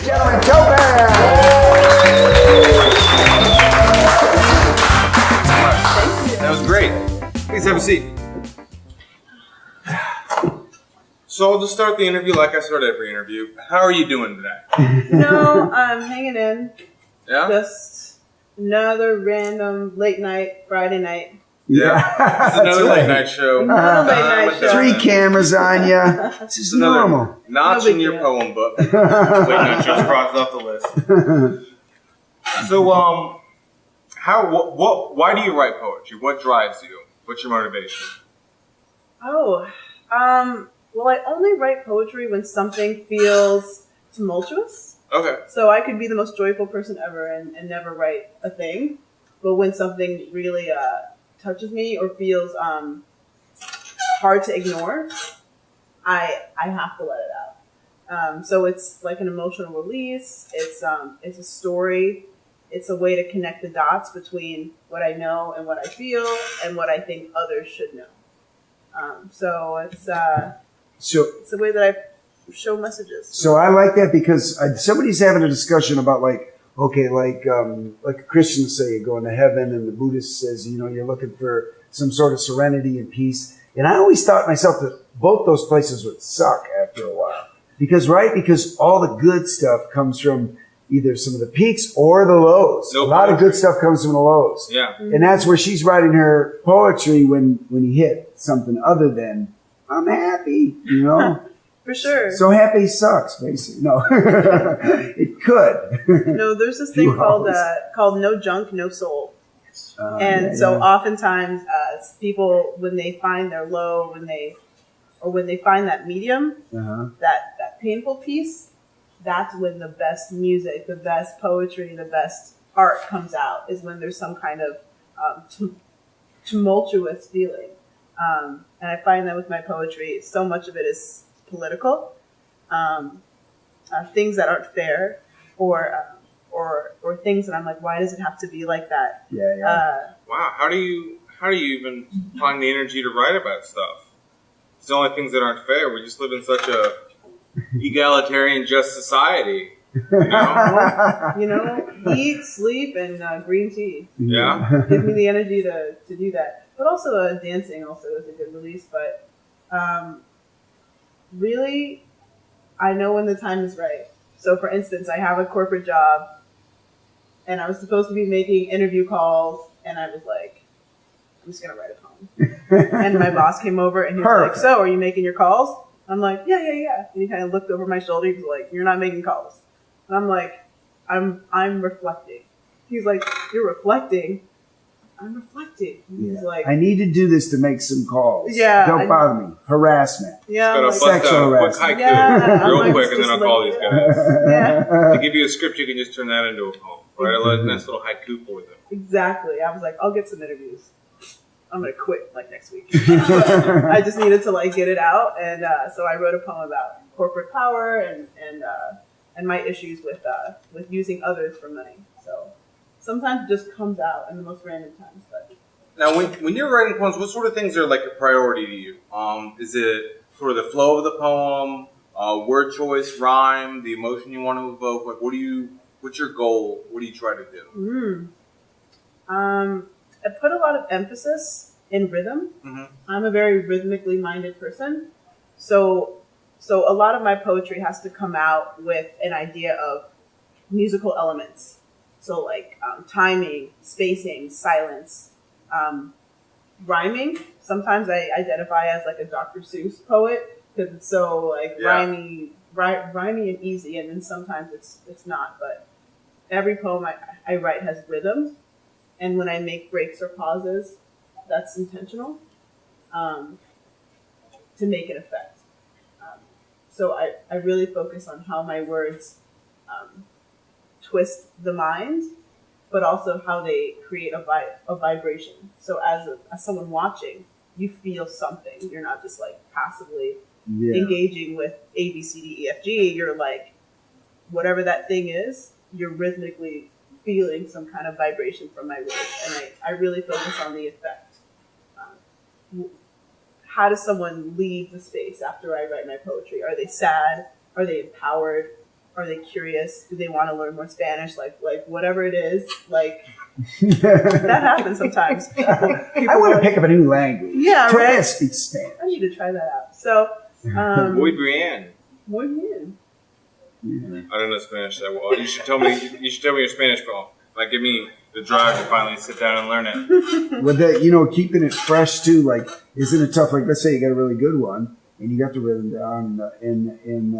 gentlemen, Topaz! That was great. Please have a seat. So I'll just start the interview like I start every interview. How are you doing today? I'm hanging in. Yeah? Just another random late night, Friday night. Yeah. It's another late night show. Another late night show. 3 camems on you. This is normal. Notch in your poem book. Late night shows crossed off the list. So, why do you write poetry? What drives you? What's your motivation? Well, I only write poetry when something feels tumultuous. Okay. So I could be the most joyful person ever and never write a thing. But when something really touches me or feels hard to ignore, I have to let it out. So it's like an emotional release. It's a story. It's a way to connect the dots between what I know and what I feel and what I think others should know. So it's a way that I show messages. So I like that because somebody's having a discussion about like Christians say you're going to heaven, and the Buddhist says, you're looking for some sort of serenity and peace. And I always thought myself that both those places would suck after a while. Because all the good stuff comes from either some of the peaks or the lows. A lot of good stuff comes from the lows. Yeah. And that's where she's writing her poetry when you hit something other than, I'm happy, For sure. So happy sucks, basically. No, it could. No, there's this thing called no junk, no soul. Oftentimes people, when they find their low, when they find that medium, that painful piece, that's when the best music, the best poetry, the best art comes out, is when there's some kind of tumultuous feeling. And I find that with my poetry, so much of it is political, things that aren't fair, or things that I'm like, why does it have to be like that? Wow, how do you even find the energy to write about stuff? It's the only things that aren't fair. We just live in such a egalitarian, just society. Eat, sleep, and green tea. Yeah, give me the energy to do that. But also dancing also is a good release. But really, I know when the time is right. So, for instance, I have a corporate job, and I was supposed to be making interview calls, and I was like, I'm just gonna write a poem. And my boss came over, and he was like, "So, are you making your calls?" I'm like, yeah. And he kind of looked over my shoulder. He was like, "You're not making calls." And I'm like, I'm reflecting. He's like, "You're reflecting?" I'm reflecting. He's like, I need to do this to make some calls. Yeah. Don't bother me. Harassment. Yeah. Sexual harassment. Real quick, and then I'll call these guys. Yeah. To give you a script, you can just turn that into a poem. Right? A nice little haiku for them. Exactly. I was like, I'll get some interviews. I'm going to quit next week. I just needed to get it out. And so I wrote a poem about corporate power and my issues with using others for money. So sometimes it just comes out in the most random times. But now, when you're writing poems, what sort of things are a priority to you? Is it for the flow of the poem, word choice, rhyme, the emotion you want to evoke? What's your goal? What do you try to do? I put a lot of emphasis in rhythm. Mm-hmm. I'm a very rhythmically minded person. So a lot of my poetry has to come out with an idea of musical elements. So timing, spacing, silence, rhyming. Sometimes I identify as a Dr. Seuss poet because it's so rhymy and easy, and then sometimes it's not. But every poem I write has rhythm. And when I make breaks or pauses, that's intentional to make an effect. So I really focus on how my words twist the mind, but also how they create a vibration. So as someone watching, you feel something. You're not just passively engaging with A, B, C, D, E, F, G. You're whatever that thing is, you're rhythmically feeling some kind of vibration from my words, and I really focus on the effect. How does someone leave the space after I write my poetry? Are they sad? Are they empowered? Are they curious? Do they want to learn more Spanish? Like whatever it is, like that happens sometimes. People I want to pick up a new language. Yeah, Topaz right. speaks Spanish. I need to try that out. So, Muy bien. muy bien. Yeah. I don't know Spanish that well. You should tell me. You should tell me your Spanish poem. Like, give me the drive to finally sit down and learn it. With that, keeping it fresh too. Like, isn't it tough? Like, let's say you got a really good one, and you got the rhythm down, and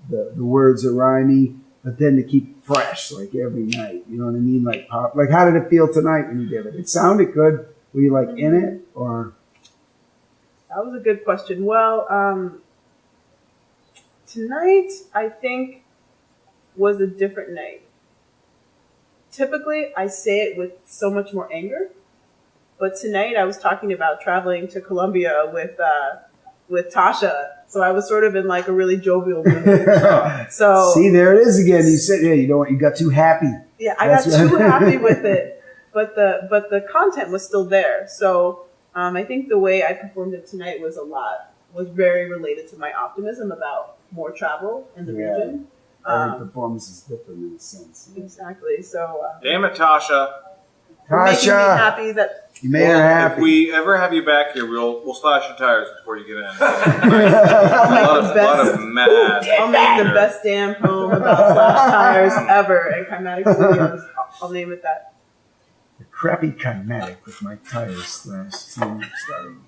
the words are rhymey, but then to keep it fresh, like every night. You know what I mean? Like pop. Like, how did it feel tonight when you did it? It sounded good. Were you like in it, or? That was a good question. Well, tonight I think was a different night. Typically, I say it with so much more anger, but tonight I was talking about traveling to Colombia with Tasha, so I was sort of in like a really jovial mood. So see, there it is again. You said, yeah, you know what? You got too happy. Yeah, I got too happy with it, but the content was still there. So I think the way I performed it tonight was very related to my optimism about more travel in the region. Every performance is different in a sense. Exactly. So Damn it, Tasha. making me happy that You made her happy. If we ever have you back here, we'll slash your tires before you get in. I'll a lot of mad. I'll make the best damn poem about slash tires ever in Kymatic Studios. I'll name it that. The crappy Kymatic with my tires starting.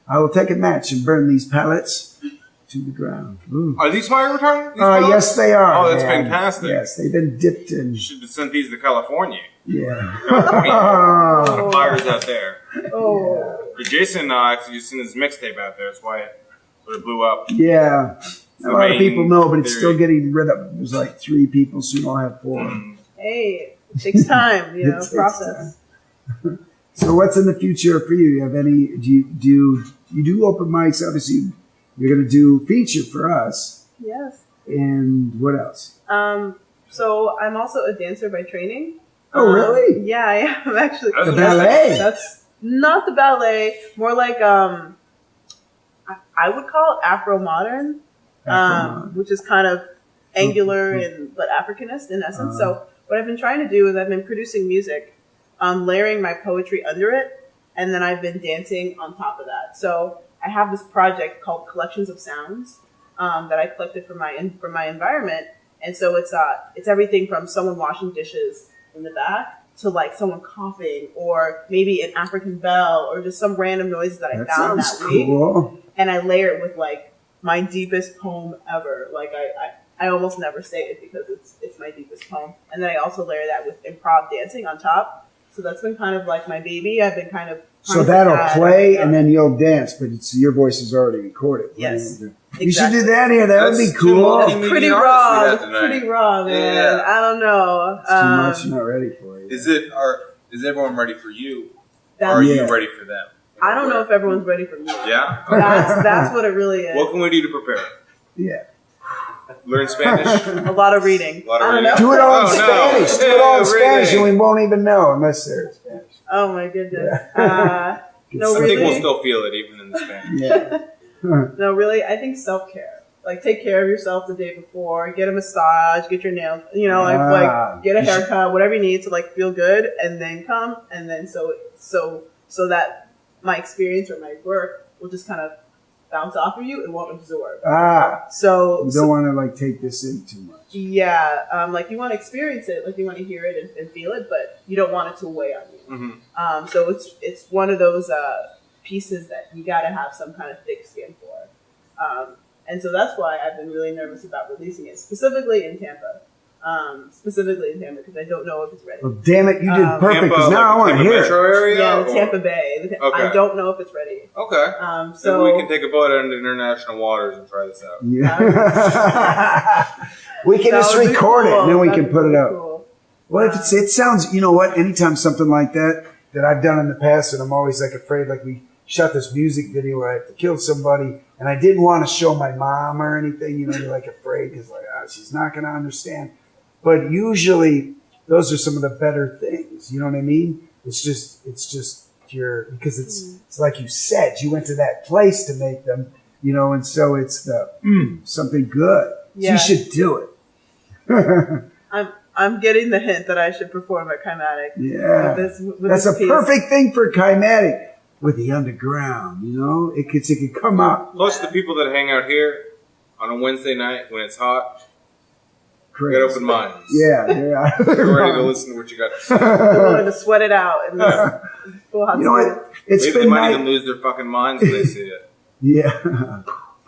I will take a match and burn these pallets to the ground. Ooh. Are these fire retardant? Yes, they are. Oh, that's man. fantastic. Yes, they've been dipped in. You should have sent these to California. Yeah. A lot of fires out there. Oh. Jason actually sent his mixtape out there. That's why it sort of blew up. Yeah. A lot of people know, but it's theory. still getting rid of. There's like 3 people, so you don't have 4. Hey, it takes time, It takes process. time. So what's in the future for you? You have any? Do you do open mics? Obviously, you're going to do feature for us. Yes. And what else? So I'm also a dancer by training. Oh, really? Yeah, I am actually. The ballet. That's not the ballet. More like I would call it Afro modern, which is kind of angular and but Africanist in essence. So what I've been trying to do is I've been producing music, layering my poetry under it, and then I've been dancing on top of that. So I have this project called Collections of Sounds that I collected from my environment, and so it's everything from someone washing dishes in the back to like someone coughing or maybe an African bell or just some random noises that I found that week. Cool. And I layer it with like my deepest poem ever. Like I almost never say it because it's my deepest poem. And then I also layer that with improv dancing on top. So that's been kind of like my baby. I've been kind of So that'll play and then you'll dance, but your voice is already recorded. Yes. You should do that here. That would be That's cool. too It's much. pretty raw. It's pretty raw, man. Yeah. I don't know. It's too much. You're not ready for it. Is everyone ready for you? That's- Or are you Yeah. ready for them? I don't know if everyone's ready for me. Yeah? That's what it really is. What can we do to prepare? Yeah. Learn Spanish? A lot of reading. A lot of I don't reading. know. Do it all in Oh, no. Spanish. Do it all in Ew, Spanish, really? and we won't even know unless they're Spanish. Oh my goodness. Yeah. No, I really. think we'll still feel it even in the Spanish. Yeah. No, really. I think self-care. Like take care of yourself the day before. Get a massage. Get your nails. Like get a haircut. Whatever you need to like feel good, and then come, and then so that my experience or my work will just kind of bounce off of you. It won't absorb. So You don't want to like take this in too much. yeah, like you want to experience it, like you want to hear it and feel it, but you don't want it to weigh on you. Mm-hmm. So it's one of those pieces that you got to have some kind of thick skin for. And so that's why I've been really nervous about releasing it, specifically in Tampa. Because I don't know if it's ready. Well, damn it, you did perfect. Because now I want to Tampa hear metro it. area? Yeah, the Tampa Bay. Okay. I don't know if it's ready. Okay. So Maybe we can take a boat out into international waters and try this out. Yeah. We can just That would be record it cool. and then we That'd can be put it really up. cool. Well, if it sounds, you know what? Anytime something like that I've done in the past, and I'm always like afraid. Like we shot this music video where I had to kill somebody, and I didn't want to show my mom or anything. You know, you're like afraid because like she's not going to understand. But usually those are some of the better things. You know what I mean? It's just because it's like you said, you went to that place to make them. You know, and so it's something good. Yeah. So you should do it. I'm getting the hint that I should perform at Kymatic. Yeah. That's a perfect thing for Kymatic with the underground, you know? It could come out. Plus, the people that hang out here on a Wednesday night when it's hot, Crazy. get open minds. Yeah. They're ready to listen to what you got to say. They're willing to sweat it out. And You know what? It's Maybe they been might nice. even lose their fucking minds when they see it. Yeah.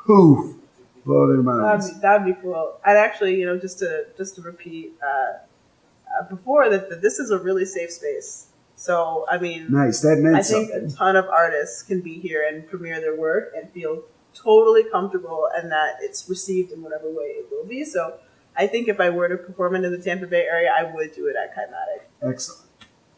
Poof. Blow their minds. That'd be cool. I'd actually, just to repeat before that this is a really safe space. So I mean, Nice. That meant I think something. a ton of artists can be here and premiere their work and feel totally comfortable, and that it's received in whatever way it will be. So I think if I were to perform it in the Tampa Bay area, I would do it at Kymatic. Excellent.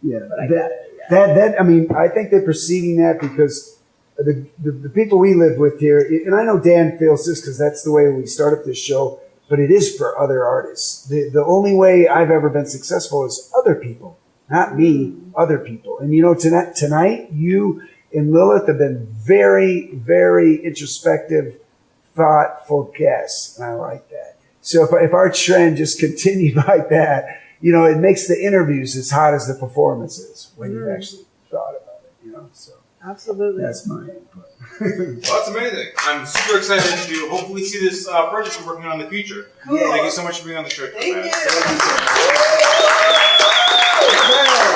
Yeah. But I got it. Yeah. I mean, I think they're perceiving that because the people we live with here, and I know Dan feels this because that's the way we start up this show, but it is for other artists. The only way I've ever been successful is other people, not me, other people. And tonight, you and Lilith have been very, very introspective, thoughtful guests, and I like that. So if our trend just continued like that, it makes the interviews as hot as the performances when you've actually thought about it, so. Absolutely. That's my input. Well, that's amazing. I'm super excited to hopefully see this project you're working on in the future. Cool. Thank you so much for being on the show. Thank man. you.